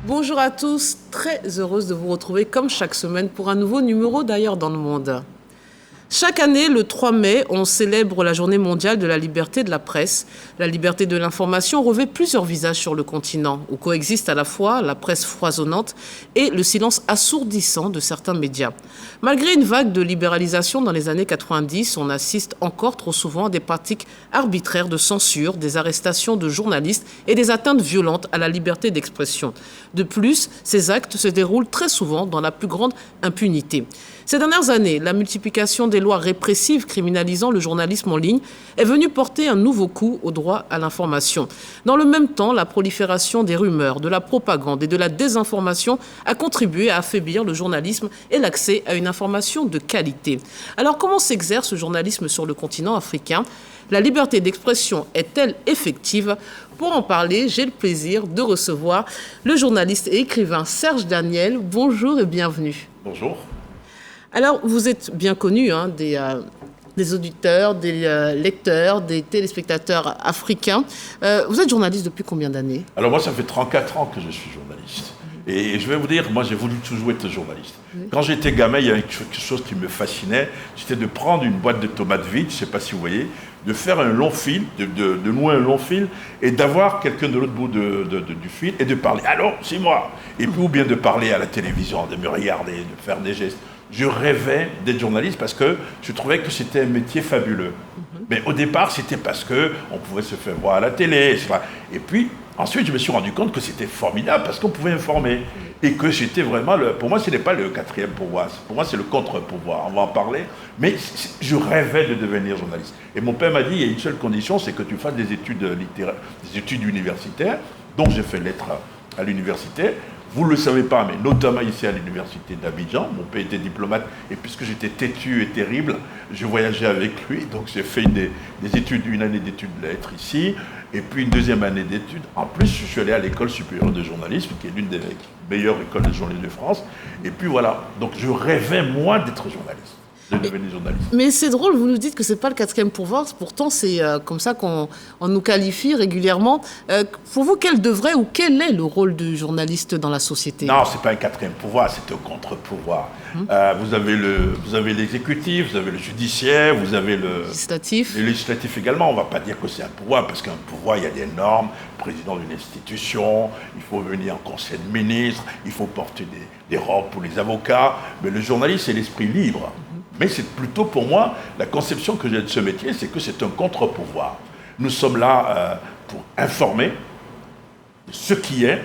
Bonjour à tous, très heureuse de vous retrouver comme chaque semaine pour un nouveau numéro d'Ailleurs dans le monde. Chaque année, le 3 mai, on célèbre la journée mondiale de la liberté de la presse. La liberté de l'information revêt plusieurs visages sur le continent, où coexistent à la fois la presse foisonnante et le silence assourdissant de certains médias. Malgré une vague de libéralisation dans les années 90, on assiste encore trop souvent à des pratiques arbitraires de censure, des arrestations de journalistes et des atteintes violentes à la liberté d'expression. De plus, ces actes se déroulent très souvent dans la plus grande impunité. Ces dernières années, la multiplication des lois répressives criminalisant le journalisme en ligne est venue porter un nouveau coup au droit à l'information. Dans le même temps, la prolifération des rumeurs, de la propagande et de la désinformation a contribué à affaiblir le journalisme et l'accès à une information de qualité. Alors, comment s'exerce le journalisme sur le continent africain ? La liberté d'expression est-elle effective ? Pour en parler, j'ai le plaisir de recevoir le journaliste et écrivain Serge Daniel. Bonjour et bienvenue. Bonjour. Alors, vous êtes bien connu des auditeurs, des lecteurs, des téléspectateurs africains. Vous êtes journaliste depuis combien d'années ? Alors moi, ça fait 34 ans que je suis journaliste. Et je vais vous dire, moi, j'ai voulu toujours être journaliste. Oui. Quand j'étais gamin, il y avait quelque chose qui me fascinait, c'était de prendre une boîte de tomates vides, je ne sais pas si vous voyez, de faire un long fil, de nouer un long fil, et d'avoir quelqu'un de l'autre bout du fil, et de parler. Alors, c'est moi. Et puis, ou bien de parler à la télévision, de me regarder, de faire des gestes. Je rêvais d'être journaliste parce que je trouvais que c'était un métier fabuleux. Mais au départ, c'était parce qu'on pouvait se faire voir à la télé, etc. Et puis, ensuite, je me suis rendu compte que c'était formidable parce qu'on pouvait informer. Et que j'étais vraiment, pour moi, ce n'est pas le quatrième pouvoir. Pour moi, c'est le contre-pouvoir. On va en parler. Mais je rêvais de devenir journaliste. Et mon père m'a dit, il y a une seule condition, c'est que tu fasses des études littéraires, des études universitaires. Donc, j'ai fait lettres à l'université. Vous ne le savez pas, mais notamment ici à l'université d'Abidjan. Mon père était diplomate et puisque j'étais têtu et terrible, je voyageais avec lui. Donc j'ai fait une année d'études de lettres ici et puis une deuxième année d'études. En plus, je suis allé à l'école supérieure de journalisme, qui est l'une des meilleures écoles de journalisme de France. Et puis voilà, donc je rêvais moi d'être journaliste. De devenir journaliste. Mais c'est drôle, vous nous dites que ce n'est pas le quatrième pouvoir, pourtant c'est comme ça qu'on nous qualifie régulièrement. Pour vous, quel est le rôle du journaliste dans la société ? Non, ce n'est pas un quatrième pouvoir, c'est un contre-pouvoir. Vous avez l'exécutif, vous avez le judiciaire, vous avez le législatif également. On ne va pas dire que c'est un pouvoir, parce qu'un pouvoir, il y a des normes, président d'une institution, il faut venir en conseil de ministre, il faut porter des robes pour les avocats, mais le journaliste, c'est l'esprit libre. Mais c'est plutôt pour moi, la conception que j'ai de ce métier, c'est que c'est un contre-pouvoir. Nous sommes là pour informer de ce qui est.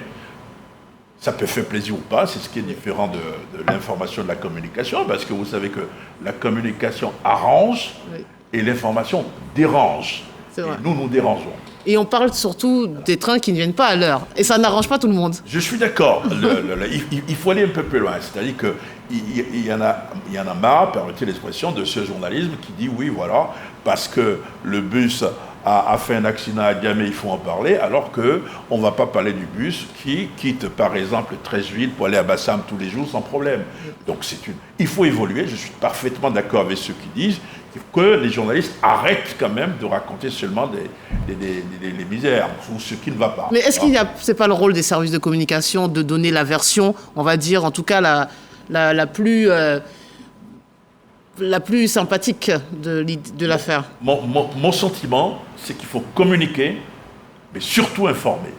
Ça peut faire plaisir ou pas, c'est ce qui est différent de l'information, de la communication, parce que vous savez que la communication arrange et l'information dérange. C'est vrai. Et nous dérangeons. Et on parle surtout des trains qui ne viennent pas à l'heure. Et ça n'arrange pas tout le monde. Je suis d'accord. Il faut aller un peu plus loin. C'est-à-dire qu'il y en a marre, permettez l'expression, de ce journalisme qui dit oui, voilà, parce que le bus a fait un accident à Niamey, il faut en parler, alors qu'on ne va pas parler du bus qui quitte par exemple Treichville pour aller à Bassam tous les jours sans problème. Donc il faut évoluer. Je suis parfaitement d'accord avec ceux qui disent que les journalistes arrêtent quand même de raconter seulement les misères ou ce qui ne va pas. Mais est-ce qu'il c'est pas le rôle des services de communication de donner la version, on va dire, en tout cas la plus sympathique de l'affaire ? Mon sentiment, c'est qu'il faut communiquer, mais surtout informer.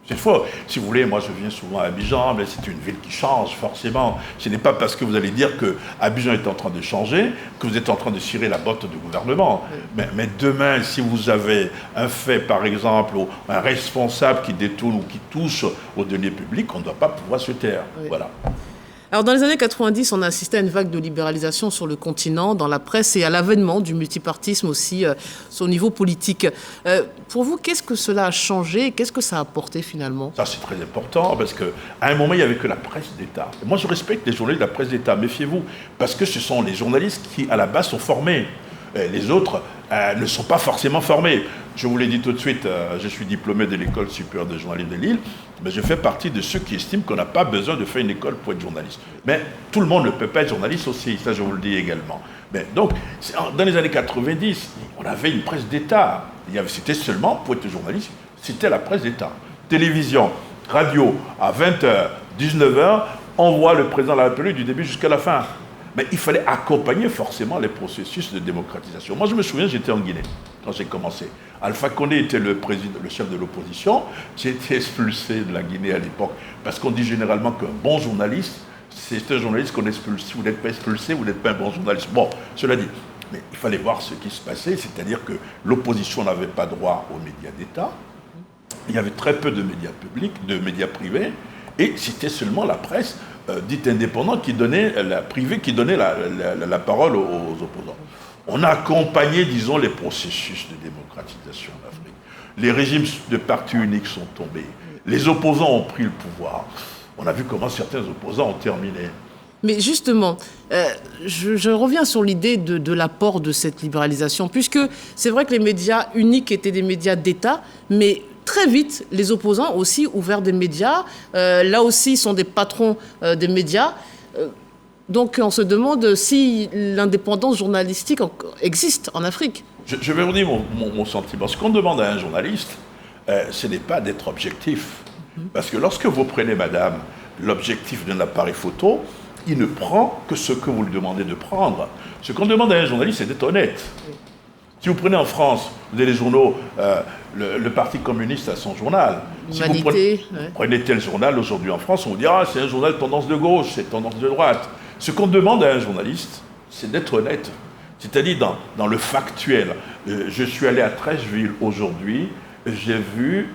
Cette fois, si vous voulez, moi je viens souvent à Abidjan, mais c'est une ville qui change forcément. Ce n'est pas parce que vous allez dire que Abidjan est en train de changer que vous êtes en train de cirer la botte du gouvernement. Mais demain, si vous avez un fait, par exemple, un responsable qui détourne ou qui touche aux deniers publics, on ne doit pas pouvoir se taire. Oui. Voilà. Alors, dans les années 90, on a assisté à une vague de libéralisation sur le continent, dans la presse et à l'avènement du multipartisme aussi au niveau politique. Pour vous, qu'est-ce que cela a changé ? Qu'est-ce que ça a apporté finalement ? Ça, c'est très important parce qu'à un moment, il n'y avait que la presse d'État. Et moi, je respecte les journalistes de la presse d'État, méfiez-vous, parce que ce sont les journalistes qui, à la base, sont formés. Les autres ne sont pas forcément formés. Je vous l'ai dit tout de suite, je suis diplômé de l'école supérieure de journalisme de Lille, mais je fais partie de ceux qui estiment qu'on n'a pas besoin de faire une école pour être journaliste. Mais tout le monde ne peut pas être journaliste aussi, ça je vous le dis également. Mais donc, dans les années 90, on avait une presse d'État. C'était seulement, pour être journaliste, c'était la presse d'État. Télévision, radio à 20h, 19h, on voit le président de la République du début jusqu'à la fin. Mais il fallait accompagner forcément les processus de démocratisation. Moi, je me souviens, j'étais en Guinée quand j'ai commencé. Alpha Condé était le chef de l'opposition. J'ai été expulsé de la Guinée à l'époque parce qu'on dit généralement qu'un bon journaliste, c'est un journaliste qu'on expulse. Si vous n'êtes pas expulsé, vous n'êtes pas un bon journaliste. Bon, cela dit, mais il fallait voir ce qui se passait, c'est-à-dire que l'opposition n'avait pas droit aux médias d'État. Il y avait très peu de médias publics, de médias privés, et c'était seulement la presse dite indépendante privée qui donnait la parole aux opposants. On a accompagné, disons, les processus de démocratisation en Afrique. Les régimes de parti unique sont tombés. Les opposants ont pris le pouvoir. On a vu comment certains opposants ont terminé. Mais justement, je reviens sur l'idée de l'apport de cette libéralisation, puisque c'est vrai que les médias uniques étaient des médias d'État, mais très vite, les opposants ont aussi ouvert des médias. Là aussi, ils sont des patrons des médias. Donc, on se demande si l'indépendance journalistique existe en Afrique. Je vais vous dire mon sentiment. Ce qu'on demande à un journaliste, ce n'est pas d'être objectif. Parce que lorsque vous prenez, madame, l'objectif d'un appareil photo, il ne prend que ce que vous lui demandez de prendre. Ce qu'on demande à un journaliste, c'est d'être honnête. Si vous prenez en France, vous avez les journaux, le Parti communiste a son journal. Si vous prenez tel journal aujourd'hui en France, on vous dira c'est un journal tendance de gauche, c'est tendance de droite. Ce qu'on demande à un journaliste, c'est d'être honnête. C'est-à-dire dans le factuel. Je suis allé à Treichville aujourd'hui, j'ai vu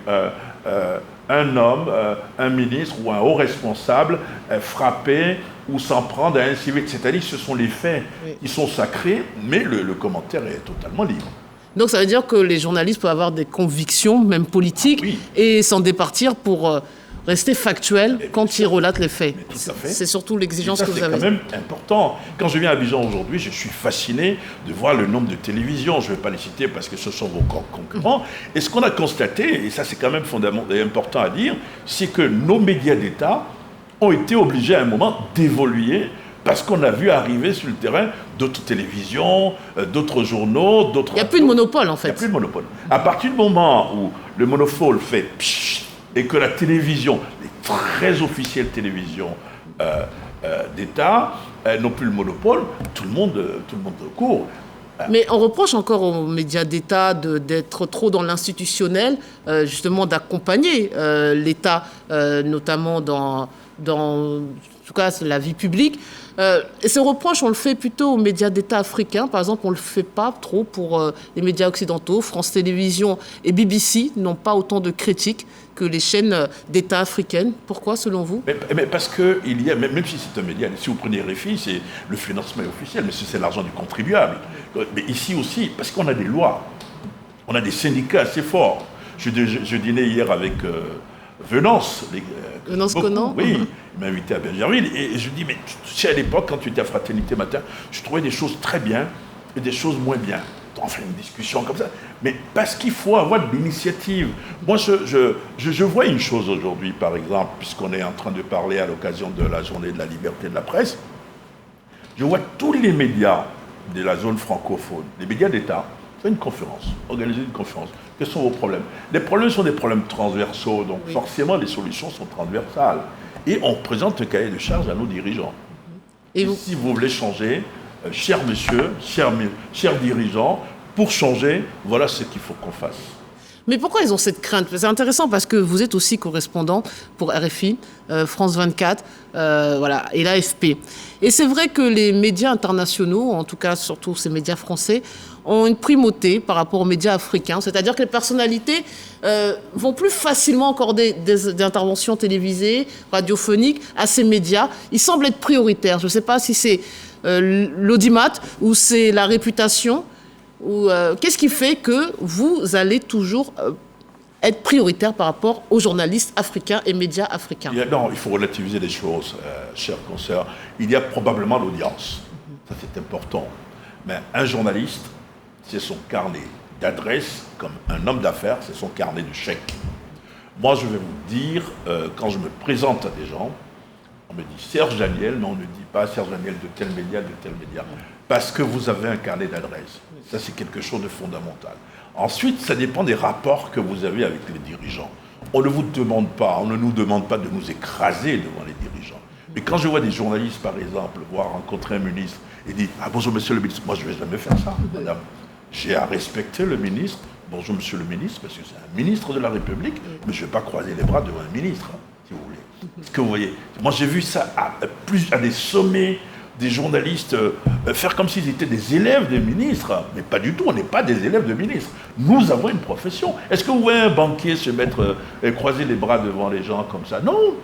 un homme, un ministre ou un haut responsable frapper ou s'en prendre à un civil. C'est-à-dire que ce sont les faits. Ils sont sacrés, mais le commentaire est totalement libre. Donc ça veut dire que les journalistes peuvent avoir des convictions, même politiques, et s'en départir pour rester factuels quand ils relatent les faits. C'est surtout l'exigence que vous avez. C'est quand même important. Quand je viens à Abidjan aujourd'hui, je suis fasciné de voir le nombre de télévisions. Je ne vais pas les citer parce que ce sont vos concurrents. Et ce qu'on a constaté, et ça c'est quand même fondamental et important à dire, c'est que nos médias d'État ont été obligés à un moment d'évoluer parce qu'on a vu arriver sur le terrain d'autres télévisions, d'autres journaux, d'autres... Il n'y a plus de monopole, en fait. Il n'y a plus de monopole. À partir du moment où le monopole fait pshh, et que la télévision, les très officielles télévisions d'État n'ont plus le monopole, tout le monde court. Mais on reproche encore aux médias d'État d'être trop dans l'institutionnel, justement d'accompagner l'État, notamment dans en tout cas la vie publique. Et ce reproche, on le fait plutôt aux médias d'État africains. Par exemple, on ne le fait pas trop pour les médias occidentaux. France Télévisions et BBC n'ont pas autant de critiques que les chaînes d'État africaines. Pourquoi, selon vous ? Mais parce qu'il y a, même si c'est un média, si vous prenez RFI, le financement est officiel, mais c'est l'argent du contribuable. Mais ici aussi, parce qu'on a des lois, on a des syndicats assez forts. Je dînais hier avec Venance. Venance Conan. Oui, il m'a invité à Bergerville. Et je dis, mais tu sais, à l'époque, quand tu étais à Fraternité Matin, je trouvais des choses très bien et des choses moins bien. On fait une discussion comme ça. Mais parce qu'il faut avoir de l'initiative. Moi, je vois une chose aujourd'hui, par exemple, puisqu'on est en train de parler à l'occasion de la journée de la liberté de la presse. Je vois tous les médias de la zone francophone, les médias d'État, faire une conférence, organiser une conférence. Quels sont vos problèmes ? Les problèmes sont des problèmes transversaux, donc forcément les solutions sont transversales. Et on présente un cahier de charge à nos dirigeants. Et si vous voulez changer, cher monsieur, cher dirigeant, pour changer, voilà ce qu'il faut qu'on fasse. Mais pourquoi ils ont cette crainte ? C'est intéressant parce que vous êtes aussi correspondant pour RFI, France 24, voilà, et l'AFP. Et c'est vrai que les médias internationaux, en tout cas surtout ces médias français, ont une primauté par rapport aux médias africains. C'est-à-dire que les personnalités vont plus facilement accorder des interventions télévisées, radiophoniques à ces médias. Ils semblent être prioritaires. Je ne sais pas si c'est l'audimat ou c'est la réputation. Qu'est-ce qui fait que vous allez toujours être prioritaire par rapport aux journalistes africains et médias africains ? Non, il faut relativiser les choses, chers consoeurs. Il y a probablement l'audience. Ça, c'est important. Mais un journaliste, c'est son carnet d'adresse, comme un homme d'affaires, c'est son carnet de chèques. Moi, je vais vous dire, quand je me présente à des gens, on me dit Serge Daniel, mais on ne dit pas Serge Daniel de tel média, parce que vous avez un carnet d'adresse. Ça, c'est quelque chose de fondamental. Ensuite, ça dépend des rapports que vous avez avec les dirigeants. on ne vous demande pas, on ne nous demande pas de nous écraser devant les dirigeants. Mais quand je vois des journalistes, par exemple, voir rencontrer un ministre et dire « Ah, bonjour, monsieur le ministre », moi, je ne vais jamais faire ça, madame. J'ai à respecter le ministre. Bonjour, monsieur le ministre, parce que c'est un ministre de la République, mais je ne vais pas croiser les bras devant un ministre, si vous voulez. Est-ce que vous voyez? Moi, j'ai vu ça à des sommets, des journalistes faire comme s'ils étaient des élèves des ministres. Mais pas du tout, on n'est pas des élèves de ministres. Nous avons une profession. Est-ce que vous voyez un banquier se mettre, croiser les bras devant les gens comme ça? Non.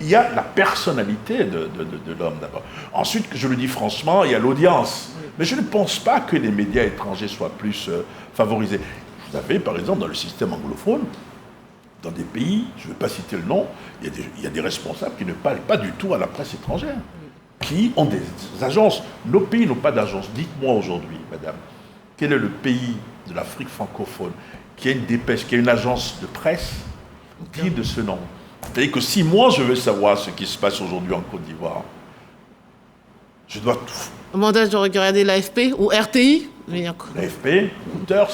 Il y a la personnalité de l'homme d'abord. Ensuite, je le dis franchement, il y a l'audience. Mais je ne pense pas que les médias étrangers soient plus favorisés. Vous savez, par exemple, dans le système anglophone, dans des pays, je ne vais pas citer le nom, il y a des responsables qui ne parlent pas du tout à la presse étrangère, qui ont des agences. Nos pays n'ont pas d'agence. Dites-moi aujourd'hui, madame, quel est le pays de l'Afrique francophone qui a une dépêche, qui a une agence de presse digne de ce nom? C'est-à-dire que si moi je veux savoir ce qui se passe aujourd'hui en Côte d'Ivoire, je dois tout. Mandat de regarder l'AFP ou RTI? L'AFP, Reuters.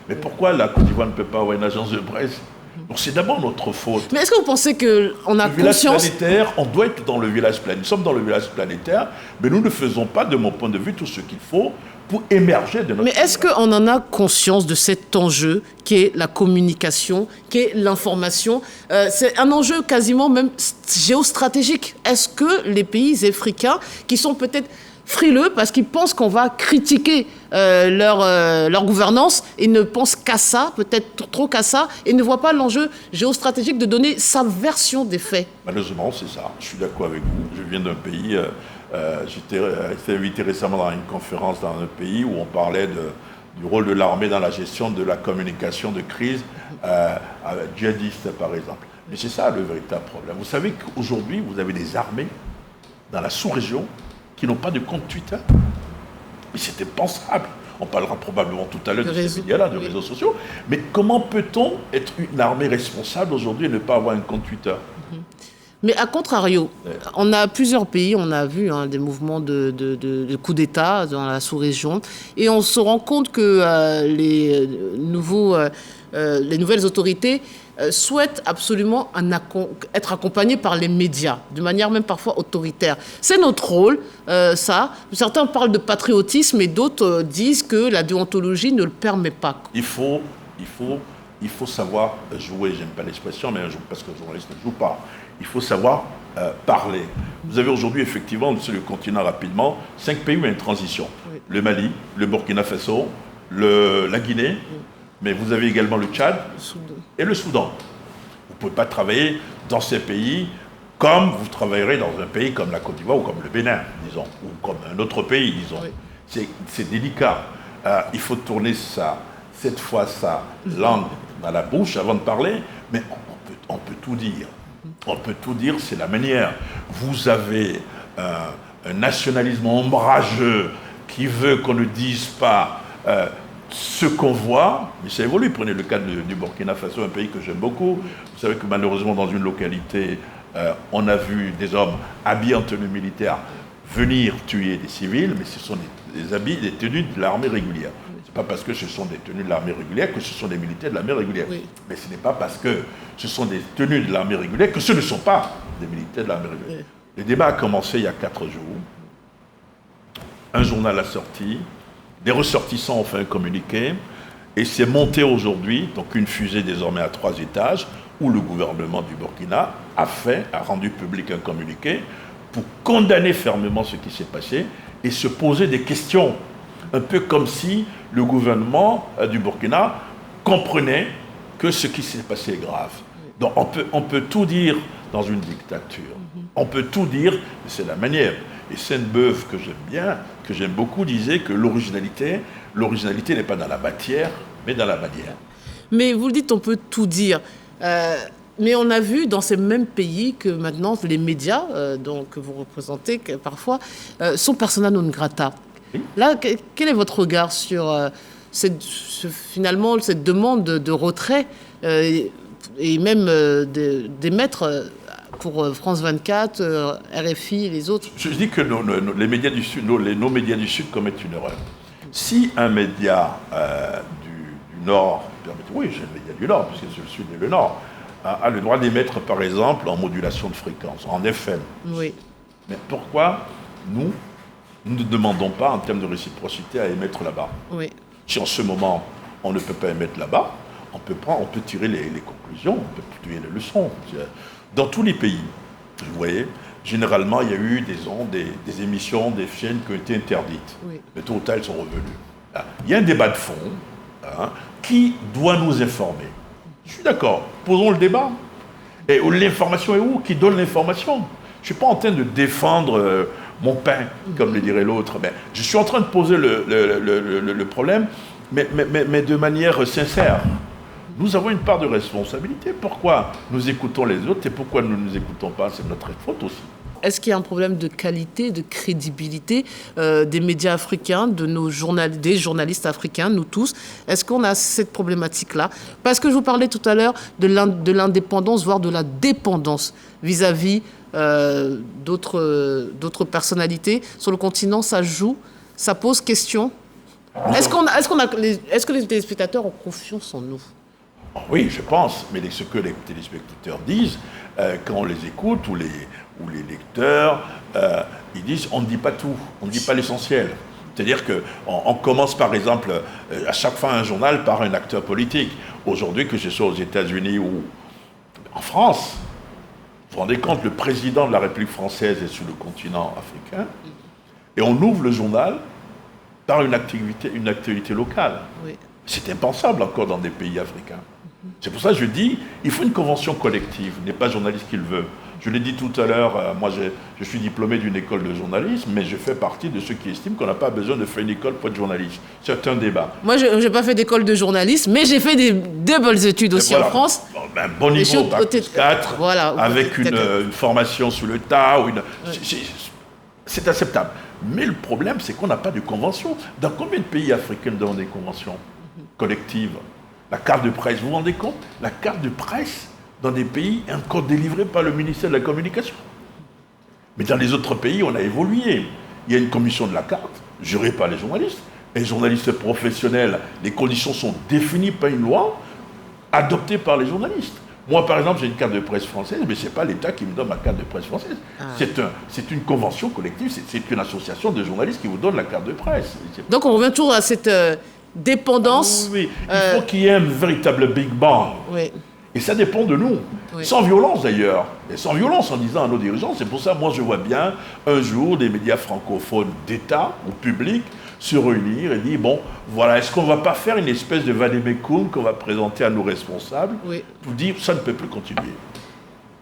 Mais pourquoi la Côte d'Ivoire ne peut pas avoir une agence de presse? Donc c'est d'abord notre faute. Mais est-ce que vous pensez qu'on a conscience... Le village planétaire, on doit être dans le village planétaire. Nous sommes dans le village planétaire, mais nous ne faisons pas, de mon point de vue, tout ce qu'il faut pour émerger de notre... Mais est-ce qu'on en a conscience de cet enjeu qui est la communication, qui est l'information? C'est un enjeu quasiment même géostratégique. Est-ce que les pays africains, qui sont peut-être frileux parce qu'ils pensent qu'on va critiquer leur gouvernance et ne pensent qu'à ça, peut-être trop qu'à ça, et ne voient pas l'enjeu géostratégique de donner sa version des faits? Malheureusement, c'est ça. Je suis d'accord avec vous. Je viens d'un pays... J'étais été invité récemment dans une conférence dans un pays où on parlait du rôle de l'armée dans la gestion de la communication de crise djihadiste, par exemple. Mais c'est ça le véritable problème. Vous savez qu'aujourd'hui, vous avez des armées dans la sous-région qui n'ont pas de compte Twitter. Mais c'était pensable. On parlera probablement tout à l'heure de ces médias-là, de réseaux sociaux. Mais comment peut-on être une armée responsable aujourd'hui et ne pas avoir un compte Twitter? Mais à contrario, on a plusieurs pays, on a vu des mouvements de coups d'État dans la sous-région, et on se rend compte que les nouvelles autorités souhaitent absolument être accompagnées par les médias, de manière même parfois autoritaire. C'est notre rôle, ça. Certains parlent de patriotisme et d'autres disent que la déontologie ne le permet pas. Il faut savoir jouer, j'aime pas l'expression, mais parce que le journaliste ne joue pas. Il faut savoir parler. Vous avez aujourd'hui, effectivement, sur le continent rapidement, 5 pays où il y a une transition. Oui. Le Mali, le Burkina Faso, la Guinée, mais vous avez également le Tchad et le Soudan. Vous ne pouvez pas travailler dans ces pays comme vous travaillerez dans un pays comme la Côte d'Ivoire ou comme le Bénin, disons, ou comme un autre pays, disons. Oui. C'est délicat. Il faut tourner cette fois sa langue dans la bouche avant de parler, mais on peut tout dire. On peut tout dire, c'est la manière. Vous avez un nationalisme ombrageux qui veut qu'on ne dise pas ce qu'on voit, mais ça évolue. Prenez le cas du Burkina Faso, un pays que j'aime beaucoup. Vous savez que malheureusement, dans une localité, on a vu des hommes habillés en tenue militaire venir tuer des civils, mais ce sont des tenues de l'armée régulière. Ce n'est pas parce que ce sont des tenues de l'armée régulière que ce sont des militaires de l'armée régulière. Oui. Mais ce n'est pas parce que ce sont des tenues de l'armée régulière que ce ne sont pas des militaires de l'armée régulière. Oui. Le débat a commencé il y a 4 jours. Un journal a sorti, des ressortissants ont fait un communiqué, et c'est monté aujourd'hui, donc une fusée désormais à 3 étages, où le gouvernement du Burkina a rendu public un communiqué pour condamner fermement ce qui s'est passé et se poser des questions. Un peu comme si le gouvernement du Burkina comprenait que ce qui s'est passé est grave. Donc on peut tout dire dans une dictature. On peut tout dire, mais c'est la manière. Et Sainte-Beuve, que j'aime bien, que j'aime beaucoup, disait que l'originalité n'est pas dans la matière, mais dans la manière. Mais vous le dites, on peut tout dire. Mais on a vu dans ces mêmes pays que maintenant les médias, que vous représentez parfois, sont persona non grata. Oui. Là, quel est votre regard sur finalement cette demande de retrait et même d'émettre pour France 24, RFI et les autres? Je dis que les médias du Sud, nos médias du Sud commettent une erreur. Si un média du Nord, oui, j'ai le média du Nord, puisque c'est le Sud et le Nord, a le droit d'émettre, par exemple, en modulation de fréquence, en FM. Oui. Mais pourquoi nous ne demandons pas, en termes de réciprocité, à émettre là-bas? Oui. Si en ce moment, on ne peut pas émettre là-bas, on peut tirer les conclusions, on peut tirer les leçons. Dans tous les pays, vous voyez, généralement, il y a eu des ondes, des émissions, des chaînes qui ont été interdites. Oui. Mais tôt ou tard, elles sont revenues. Il y a un débat de fond. Qui doit nous informer? Je suis d'accord, posons le débat. Et l'information est où? Qui donne l'information? Je ne suis pas en train de défendre mon pain, comme le dirait l'autre. Mais je suis en train de poser le problème, mais de manière sincère. Nous avons une part de responsabilité. Pourquoi nous écoutons les autres et pourquoi nous ne nous écoutons pas? C'est notre faute aussi. Est-ce qu'il y a un problème de qualité, de crédibilité des médias africains, des journalistes africains, nous tous? Est-ce qu'on a cette problématique-là? Parce que je vous parlais tout à l'heure de l'indépendance, voire de la dépendance vis-à-vis d'autres personnalités. Sur le continent, ça joue, ça pose question. Est-ce que les téléspectateurs ont confiance en nous? Oui, je pense, mais ce que les téléspectateurs disent, quand on les écoute, ou les lecteurs, ils disent on ne dit pas tout, on ne dit pas l'essentiel. C'est-à-dire qu'on commence par exemple, à chaque fois un journal par un acteur politique. Aujourd'hui, que ce soit aux États-Unis ou en France, vous vous rendez compte, le président de la République française est sur le continent africain, et on ouvre le journal par une actualité locale. Oui. C'est impensable encore dans des pays africains. C'est pour ça que je dis, il faut une convention collective, il n'est pas journaliste qui le veut. Je l'ai dit tout à l'heure, moi je suis diplômé d'une école de journalisme, mais je fais partie de ceux qui estiment qu'on n'a pas besoin de faire une école pour être journaliste. C'est un débat. Moi, je n'ai pas fait d'école de journalisme, mais j'ai fait des bonnes études aussi en France. Bon niveau, bac plus 4, voilà, avec une formation sous le tas. C'est acceptable. Mais le problème, c'est qu'on n'a pas de convention. Dans combien de pays africains nous avons des conventions collectives? La carte de presse, vous vous rendez compte? La carte de presse dans des pays est encore délivrée par le ministère de la Communication. Mais dans les autres pays, on a évolué. Il y a une commission de la carte, gérée par les journalistes. Et les journalistes professionnels, les conditions sont définies par une loi adoptée par les journalistes. Moi, par exemple, j'ai une carte de presse française, mais ce n'est pas l'État qui me donne ma carte de presse française. C'est une convention collective, c'est une association de journalistes qui vous donne la carte de presse. Donc on revient toujours à cette dépendance. Oui. Il faut qu'il y ait un véritable Big Bang. Oui. Et ça dépend de nous. Oui. Sans violence d'ailleurs. Et sans violence en disant à nos dirigeants, c'est pour ça, moi je vois bien un jour des médias francophones d'État ou publics se réunir et dire, bon, voilà, est-ce qu'on ne va pas faire une espèce de vademecum qu'on va présenter à nos responsables pour dire, ça ne peut plus continuer.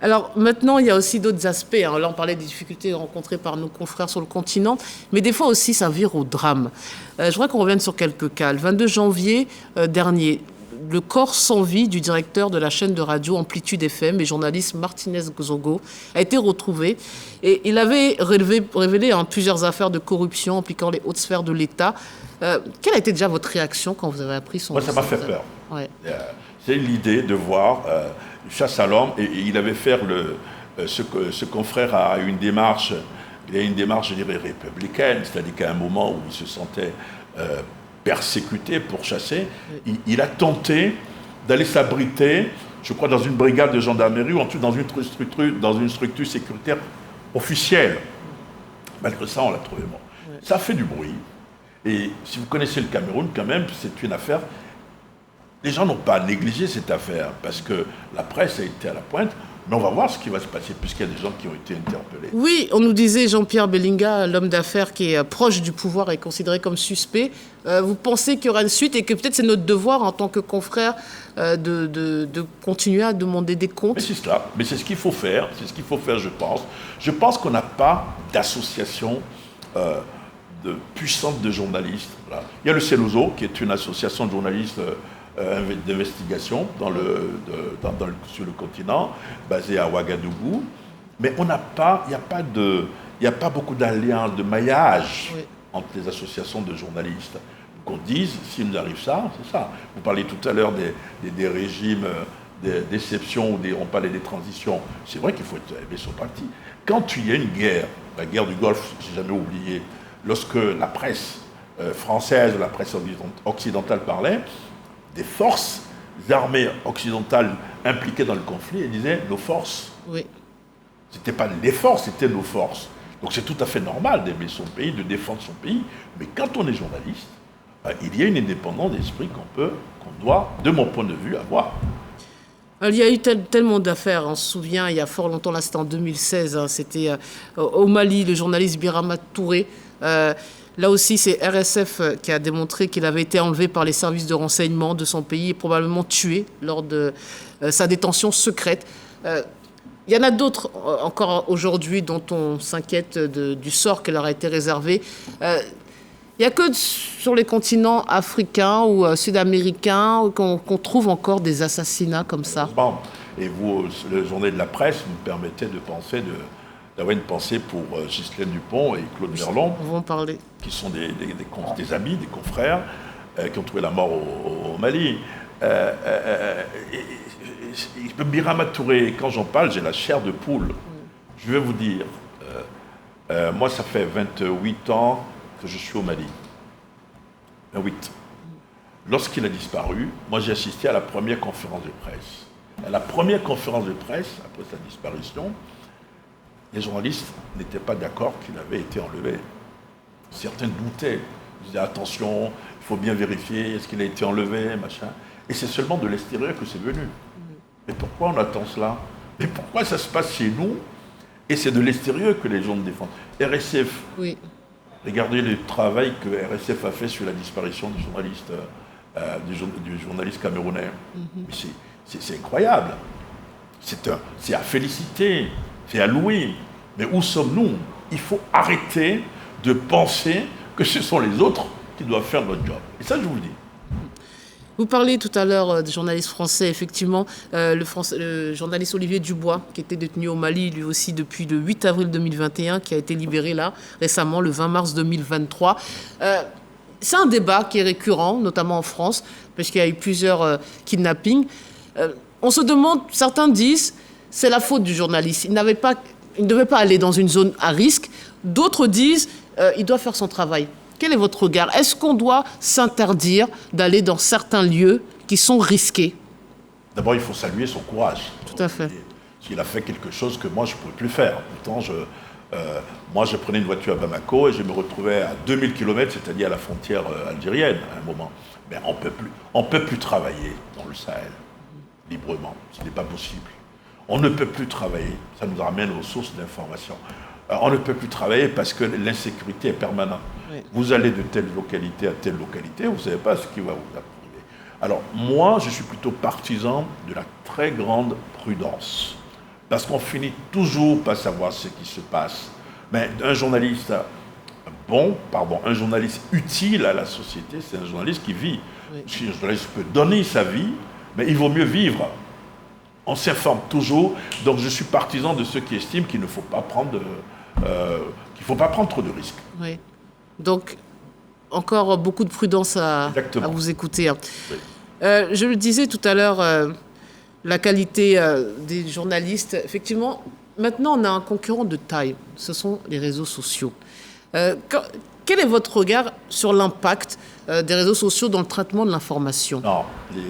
Alors maintenant, il y a aussi d'autres aspects. Là, on parlait des difficultés rencontrées par nos confrères sur le continent, mais des fois aussi, ça vire au drame. Je voudrais qu'on revienne sur quelques cas. Le 22 janvier dernier, le corps sans vie du directeur de la chaîne de radio Amplitude FM et journaliste Martinez Zogo a été retrouvé. Et il avait révélé plusieurs affaires de corruption impliquant les hautes sphères de l'État. Quelle a été déjà votre réaction quand vous avez appris son... Moi, ça m'a fait peur. Ouais. C'est l'idée de voir chasse à l'homme. Et il avait fait ce confrère a une démarche, je dirais, républicaine, c'est-à-dire qu'à un moment où il se sentait persécuté, pourchassé, il a tenté d'aller s'abriter, je crois, dans une brigade de gendarmerie ou en tout dans une structure sécuritaire officielle. Malgré ça, on l'a trouvé mort. Ouais. Ça fait du bruit. Et si vous connaissez le Cameroun, quand même, c'est une affaire... Les gens n'ont pas négligé cette affaire parce que la presse a été à la pointe. Mais on va voir ce qui va se passer puisqu'il y a des gens qui ont été interpellés. Oui, on nous disait Jean-Pierre Bellinga, l'homme d'affaires qui est proche du pouvoir, est considéré comme suspect. Vous pensez qu'il y aura une suite et que peut-être c'est notre devoir en tant que confrère de continuer à demander des comptes? Mais c'est cela. Mais c'est ce qu'il faut faire. C'est ce qu'il faut faire, je pense. Je pense qu'on n'a pas d'association puissante de journalistes. Voilà. Il y a le CELOZO, qui est une association de journalistes d'investigation sur le continent, basé à Ouagadougou, mais il n'y a pas beaucoup d'alliances, de maillage entre les associations de journalistes. Qu'on dise, s'il nous arrive ça, c'est ça. Vous parlez tout à l'heure des régimes d'exception, on parlait des transitions. C'est vrai qu'il faut aimer son parti. Quand il y a une guerre, la guerre du Golfe, j'ai jamais oublié, lorsque la presse française, la presse occidentale parlait, des forces armées occidentales impliquées dans le conflit et disait nos forces. Oui. C'était pas les forces, c'était nos forces. Donc c'est tout à fait normal d'aimer son pays, de défendre son pays. Mais quand on est journaliste, il y a une indépendance d'esprit qu'on doit, de mon point de vue, avoir. Il y a eu tellement d'affaires, on se souvient, il y a fort longtemps, là c'était en 2016, hein, c'était au Mali, le journaliste Birama Touré. Là aussi, c'est RSF qui a démontré qu'il avait été enlevé par les services de renseignement de son pays et probablement tué lors de sa détention secrète. Il y en a d'autres encore aujourd'hui dont on s'inquiète du sort qui leur a été réservé. Il n'y a que sur les continents africains ou sud-américains qu'on trouve encore des assassinats comme ça. Et vous, le journée de la presse, nous permettait d'avoir une pensée pour Ghislaine Dupont et Claude Verlon, qui sont des amis, des confrères, qui ont trouvé la mort au Mali. Birama Touré, quand j'en parle, j'ai la chair de poule. Je vais vous dire, moi ça fait 28 ans que je suis au Mali. 28. Lorsqu'il a disparu, moi j'ai assisté à la première conférence de presse. À la première conférence de presse, après sa disparition, les journalistes n'étaient pas d'accord qu'il avait été enlevé. Certains doutaient. Ils disaient attention, il faut bien vérifier, est-ce qu'il a été enlevé, machin. Et c'est seulement de l'extérieur que c'est venu. Mais pourquoi on attend cela? Mais pourquoi ça se passe chez nous? Et c'est de l'extérieur que les gens nous défendent. RSF. Oui. Regardez le travail que RSF a fait sur la disparition du journaliste camerounais. Mais c'est incroyable. C'est à féliciter, c'est à louer. Mais où sommes-nous? Il faut arrêter de penser que ce sont les autres qui doivent faire notre job. Et ça, je vous le dis. Vous parlez tout à l'heure des journalistes français. Effectivement, le journaliste Olivier Dubois, qui était détenu au Mali, lui aussi, depuis le 8 avril 2021, qui a été libéré là, récemment, le 20 mars 2023. C'est un débat qui est récurrent, notamment en France, parce qu'il y a eu plusieurs kidnappings. On se demande, certains disent, c'est la faute du journaliste. Il ne devait pas aller dans une zone à risque. D'autres disent, il doit faire son travail. Quel est votre regard? Est-ce qu'on doit s'interdire d'aller dans certains lieux qui sont risqués? D'abord, il faut saluer son courage. Tout à fait. Il a fait quelque chose que moi, je ne pouvais plus faire. Pourtant, moi, je prenais une voiture à Bamako et je me retrouvais à 2000 km, c'est-à-dire à la frontière algérienne, à un moment. Mais on peut plus travailler dans le Sahel, librement. Ce n'est pas possible. On ne peut plus travailler. Ça nous ramène aux sources d'information. On ne peut plus travailler parce que l'insécurité est permanente. Oui. Vous allez de telle localité à telle localité, vous ne savez pas ce qui va vous arriver. Alors, moi, je suis plutôt partisan de la très grande prudence. Parce qu'on finit toujours par savoir ce qui se passe. Mais un journaliste un journaliste utile à la société, c'est un journaliste qui vit. Oui. Si un journaliste peut donner sa vie, mais il vaut mieux vivre. On s'informe toujours. Donc, je suis partisan de ceux qui estiment qu'il ne faut pas prendre trop de risques. Oui. Donc, encore beaucoup de prudence à vous écouter. Oui. Je le disais tout à l'heure, la qualité des journalistes. Effectivement, maintenant, on a un concurrent de taille. Ce sont les réseaux sociaux. Quel est votre regard sur l'impact des réseaux sociaux dans le traitement de l'information? Non,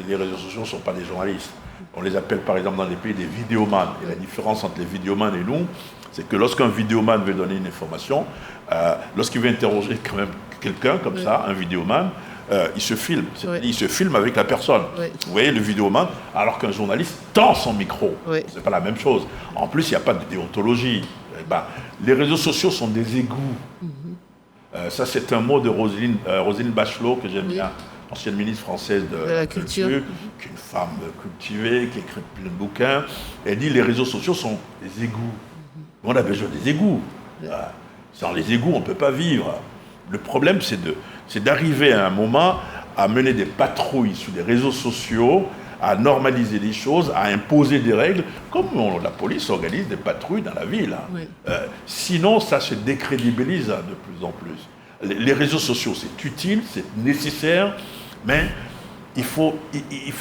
les réseaux sociaux ne sont pas des journalistes. On les appelle par exemple dans les pays des vidéomans. Et la différence entre les vidéomans et nous, c'est que lorsqu'un vidéoman veut donner une information, lorsqu'il veut interroger quand même quelqu'un comme ça, un vidéoman, il se filme. Il se filme avec la personne. Oui. Vous voyez le vidéoman, alors qu'un journaliste tend son micro. Oui. C'est pas la même chose. En plus, il n'y a pas de déontologie. Les réseaux sociaux sont des égouts. Ça, c'est un mot de Roselyne Bachelot que j'aime bien. Ancienne ministre française de la Culture, qui est une femme cultivée, qui écrit plein de bouquins. Elle dit les réseaux sociaux sont des égouts. On a besoin des égouts. Sans les égouts, on ne peut pas vivre. Le problème, c'est d'arriver à un moment à mener des patrouilles sur les réseaux sociaux, à normaliser les choses, à imposer des règles, comme la police organise des patrouilles dans la ville. Oui. Sinon, ça se décrédibilise de plus en plus. Les réseaux sociaux, c'est utile, c'est nécessaire, mais il faut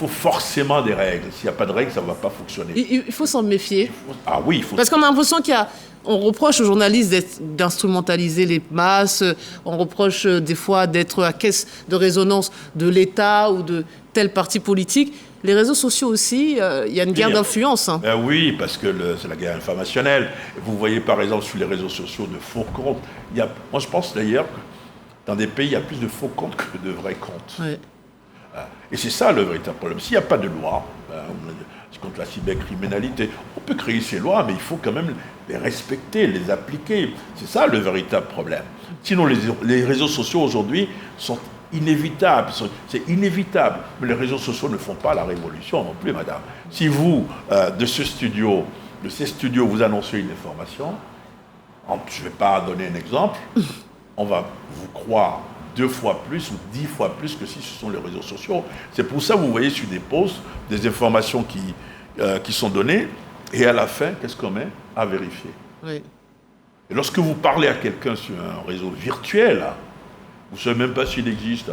forcément des règles. S'il n'y a pas de règles, ça ne va pas fonctionner. Il faut s'en méfier. Oui, il faut. Parce qu'on a l'impression on reproche aux journalistes d'instrumentaliser les masses, on reproche des fois d'être à caisse de résonance de l'État ou de tel parti politique. les réseaux sociaux aussi, il y a une guerre d'influence. Hein. Ben oui, parce que c'est la guerre informationnelle. Vous voyez par exemple sur les réseaux sociaux de faux comptes. Moi je pense d'ailleurs que dans des pays, il y a plus de faux comptes que de vrais comptes. Ouais. Et c'est ça le véritable problème. S'il n'y a pas de loi contre la cybercriminalité, on peut créer ces lois, mais il faut quand même les respecter, les appliquer. C'est ça le véritable problème. Sinon, les réseaux sociaux aujourd'hui sont inévitables. C'est inévitable. Mais les réseaux sociaux ne font pas la révolution non plus, madame. Si vous, de ces studios, vous annoncez une information, je ne vais pas donner un exemple, on va vous croire 2 fois plus ou 10 fois plus que si ce sont les réseaux sociaux. C'est pour ça que vous voyez sur des posts des informations qui sont données, et à la fin, qu'est-ce qu'on met? À vérifier. Oui. Et lorsque vous parlez à quelqu'un sur un réseau virtuel, vous ne savez même pas s'il existe.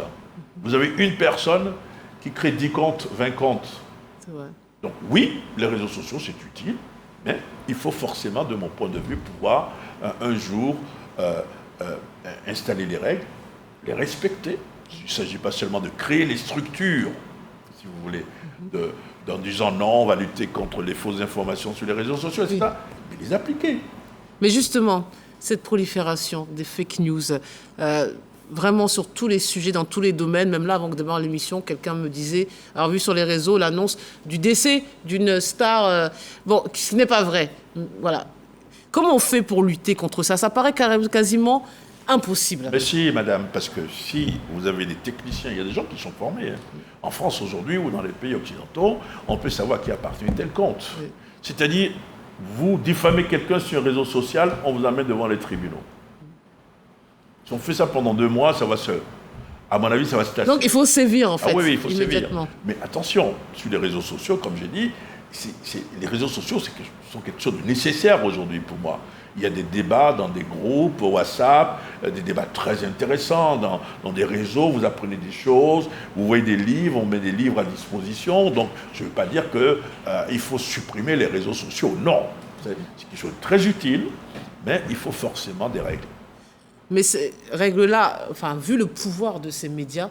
Vous avez une personne qui crée 10 comptes, 20 comptes. C'est vrai. Donc oui, les réseaux sociaux, c'est utile, mais il faut forcément, de mon point de vue, pouvoir un jour installer les règles, les respecter. Il ne s'agit pas seulement de créer les structures, si vous voulez, en disant non, on va lutter contre les fausses informations sur les réseaux sociaux, etc., mais les appliquer. Mais justement, cette prolifération des fake news, vraiment sur tous les sujets, dans tous les domaines, même là, avant que démarre l'émission, quelqu'un me disait, avoir vu sur les réseaux l'annonce du décès d'une star, ce n'est pas vrai. Voilà. Comment on fait pour lutter contre ça? Ça paraît quasiment impossible. Mais si, madame, parce que si vous avez des techniciens, il y a des gens qui sont formés. Hein. En France aujourd'hui ou dans les pays occidentaux, on peut savoir qui appartient à tel compte. Oui. C'est-à-dire, vous diffamez quelqu'un sur un réseau social, on vous amène devant les tribunaux. Si on fait ça pendant 2 mois, ça va à mon avis, ça va se tasser. Donc il faut sévir, en fait. Ah oui, il faut sévir. Mais attention, sur les réseaux sociaux, comme j'ai dit, les réseaux sociaux sont quelque chose de nécessaire aujourd'hui pour moi. Il y a des débats dans des groupes, WhatsApp, des débats très intéressants, dans des réseaux, vous apprenez des choses, vous voyez des livres, on met des livres à disposition. Donc, je ne veux pas dire qu'il faut supprimer les réseaux sociaux. Non, c'est quelque chose de très utile, mais il faut forcément des règles. Mais ces règles-là, vu le pouvoir de ces médias,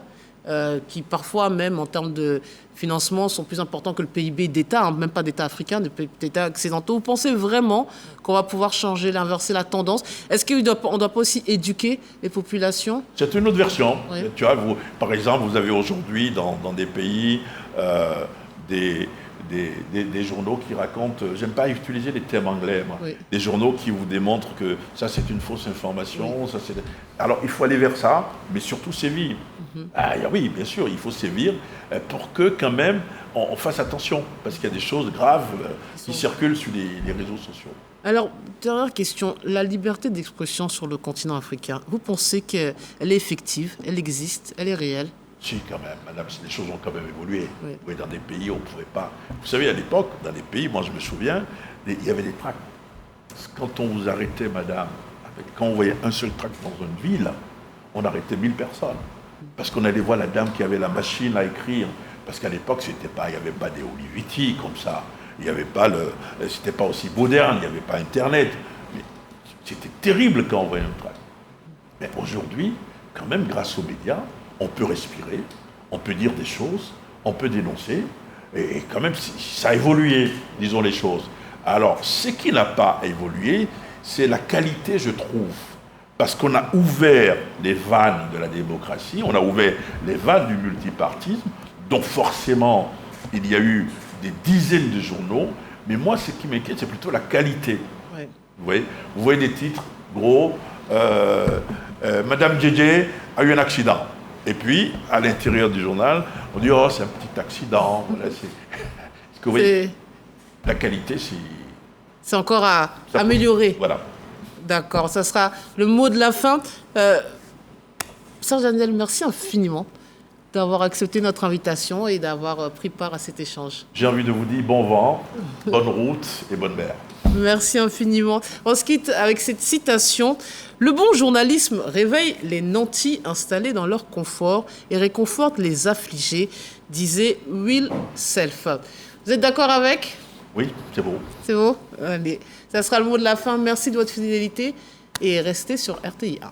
qui parfois, même en termes de financement, sont plus importants que le PIB d'États, même pas d'États africains, d'États occidentaux. Vous pensez vraiment qu'on va pouvoir changer, inverser la tendance? Est-ce qu'on ne doit pas aussi éduquer les populations? C'est une autre version. Oui. Tu vois, par exemple, vous avez aujourd'hui dans des pays des journaux qui racontent, j'aime pas utiliser les termes anglais, moi, oui. Des journaux qui vous démontrent que ça c'est une fausse information, oui. Alors il faut aller vers ça, mais surtout sévir. Oui, bien sûr, il faut sévir pour que quand même on fasse attention, parce qu'il y a des choses graves qui circulent sur les réseaux sociaux. Alors, dernière question, la liberté d'expression sur le continent africain, vous pensez qu'elle est effective, elle existe, elle est réelle? Si, quand même, madame, les choses ont quand même évolué. Oui. Oui, dans des pays, on ne pouvait pas... Vous savez, à l'époque, dans les pays, moi je me souviens, il y avait des tracts. Quand on vous arrêtait, madame, quand on voyait un seul tract dans une ville, on arrêtait 1000 personnes. Parce qu'on allait voir la dame qui avait la machine à écrire. Parce qu'à l'époque, il n'y avait pas des Olivetti comme ça. Il n'y avait pas c'était pas aussi moderne, il n'y avait pas Internet. Mais c'était terrible quand on voyait un tract. Mais aujourd'hui, quand même, grâce aux médias, on peut respirer, on peut dire des choses, on peut dénoncer, et quand même, ça a évolué, disons les choses. Alors, ce qui n'a pas évolué, c'est la qualité, je trouve. Parce qu'on a ouvert les vannes de la démocratie, on a ouvert les vannes du multipartisme, donc forcément, il y a eu des dizaines de journaux, mais moi, ce qui m'inquiète, c'est plutôt la qualité. Oui. Vous voyez des titres gros, Madame Djedje a eu un accident. Et puis, à l'intérieur du journal, on dit « Oh, c'est un petit accident. » Voilà, est-ce que vous voyez, la qualité, c'est encore à améliorer. Voilà. D'accord, ça sera le mot de la fin. Serge Daniel, merci infiniment d'avoir accepté notre invitation et d'avoir pris part à cet échange. J'ai envie de vous dire bon vent, bonne route et bonne mer. Merci infiniment. On se quitte avec cette citation. « Le bon journalisme réveille les nantis installés dans leur confort et réconforte les affligés », disait Will Self. Vous êtes d'accord avec? Oui, c'est beau. C'est beau? Allez, ça sera le mot de la fin. Merci de votre fidélité et restez sur RTI1.